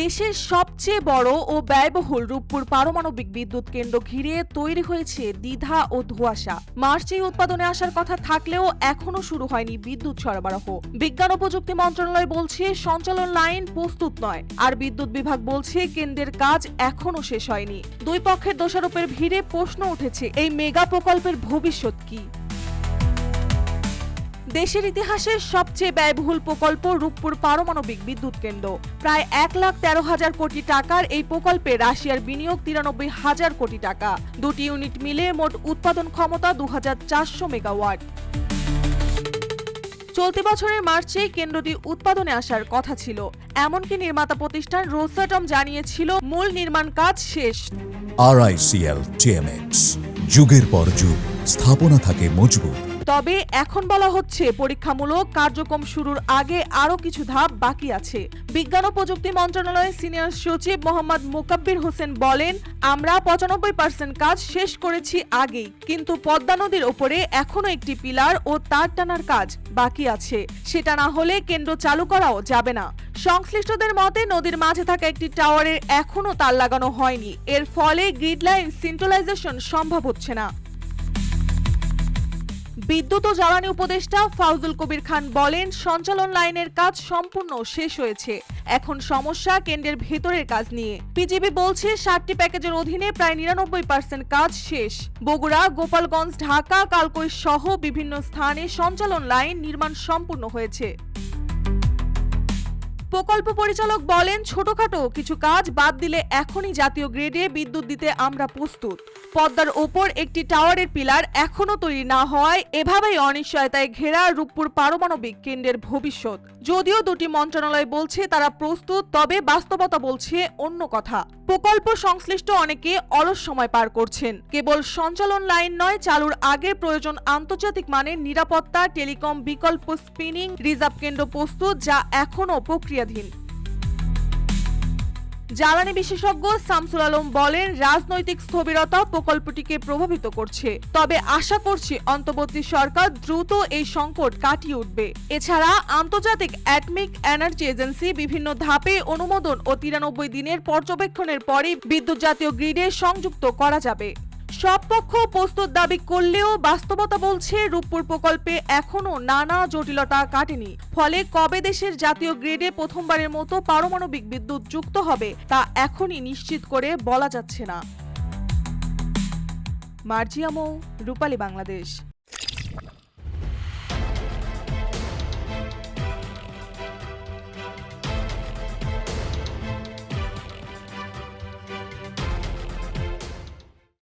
দেশের সবচেয়ে বড় ও ব্যয়বহুল রূপপুর পারমাণবিক বিদ্যুৎ কেন্দ্র ঘিরে তৈরি হয়েছে দ্বিধা ও ধোঁয়াশা। মার্চেই উৎপাদনে আসার কথা থাকলেও এখনো শুরু হয়নি বিদ্যুৎ সরবরাহ। বিজ্ঞান ও প্রযুক্তি মন্ত্রণালয় বলছে সঞ্চালন লাইন প্রস্তুত নয়, আর বিদ্যুৎ বিভাগ বলছে কেন্দ্রের কাজ এখনো শেষ হয়নি। দুই পক্ষের দোষারোপের ভিড়ে প্রশ্ন উঠেছে, এই মেগা প্রকল্পের ভবিষ্যৎ কি? দেশের ইতিহাসের সবচেয়ে ব্যয়বহুল প্রকল্প রূপপুর পারমাণবিক বিদ্যুৎ কেন্দ্র। প্রায় 1,13,000 কোটি টাকার এই প্রকল্পে রাশিয়ার বিনিয়োগ 93,000 কোটি টাকা। দুটি ইউনিট মিলে মোট উৎপাদন ক্ষমতা 2,400 মেগাওয়াট। চলতি বছরের মার্চে কেন্দ্রটি উৎপাদনে আসার কথা ছিল। এমনকি নির্মাতা প্রতিষ্ঠান রোসাটম জানিয়েছিল মূল নির্মাণ কাজ শেষ। RICL TMX, যুগের পর যুগ স্থাপনা থাকে মজবুত। তবে এখন বলা হচ্ছে পরীক্ষামূলক কার্যক্রম শুরুর আগে আরও কিছু ধাপ বাকি আছে। বিজ্ঞান ও প্রযুক্তি মন্ত্রণালয়ের সিনিয়র সচিব মোহাম্মদ মোকাব্বির হোসেন বলেন, আমরা 95% কাজ শেষ করেছি আগেই, কিন্তু পদ্মা নদীর ওপরে এখনো একটি পিলার ও তার টানার কাজ বাকি আছে। সেটা না হলে কেন্দ্র চালু করাও যাবে না। সংশ্লিষ্টদের মতে নদীর মাঝে থাকা একটি টাওয়ারের এখনো তার লাগানো হয়নি। এর ফলে গ্রিড লাইন সিনক্রোনাইজেশন সম্ভব হচ্ছে না। বিদ্যুৎ ও জ্বালানি উপদেষ্টা ফাউজুল কবির খান বলেন, সঞ্চালন লাইনের কাজ সম্পূর্ণ শেষ হয়েছে, এখন সমস্যা কেন্দ্রের ভেতরের কাজ নিয়ে। পিজিবি বলছে 7টি প্যাকেজের অধীনে প্রায় 99% কাজ শেষ। বগুড়া, গোপালগঞ্জ, ঢাকা, কালকই সহ বিভিন্ন স্থানে সঞ্চালন লাইন নির্মাণ সম্পূর্ণ হয়েছে। প্রকল্প পরিচালক বলেন, ছোটখাটো কিছু কাজ বাদ দিলে এখনই জাতীয় গ্রিডে বিদ্যুৎ দিতে আমরা প্রস্তুত। পদ্মার ওপর একটি টাওয়ারের পিলার এখনো তৈরি না হওয়ায় এভাবেই অনিশ্চয়তায় ঘেরা রূপপুর পারমাণবিক কেন্দ্রের ভবিষ্যৎ। যদিও দুটি মন্ত্রণালয় বলছে তারা প্রস্তুত, তবে বাস্তবতা বলছে অন্য কথা। প্রকল্প সংশ্লিষ্ট অনেকে অলস সময় পার করছেন। কেবল সঞ্চালন লাইন নয়, চালুর আগে প্রয়োজন আন্তর্জাতিক মানের নিরাপত্তা, টেলিকম বিকল্প স্পিনিং রিজার্ভ কেন্দ্র প্রস্তুত, যা এখনো প্রক্রিয়াধীন। জ্বালানি বিশেষজ্ঞ শামসুল আলম বলেন, রাজনৈতিক স্থবিরতা প্রকল্পটিকে প্রভাবিত করছে, তবে আশা করছি অন্তর্বর্তী সরকার দ্রুত এই সংকট কাটিয়ে উঠবে। এছাড়া আন্তর্জাতিক অ্যাটমিক এনার্জি এজেন্সি বিভিন্ন ধাপে অনুমোদন ও 93 দিনের পর্যবেক্ষণের পরে বিদ্যুৎ জাতীয় গ্রিডে সংযুক্ত করা যাবে। সব পক্ষ প্রস্তুত দাবি করলেও বাস্তবতা বলছে রূপপুর প্রকল্পে এখনো নানা জটিলতা কাটেনি। ফলে কবে দেশের জাতীয় গ্রিডে প্রথমবারের মতো পারমাণবিক বিদ্যুৎ যুক্ত হবে তা এখনই নিশ্চিত করে বলা যাচ্ছে না। মার্জিয়া মৌ, রূপালী বাংলাদেশ।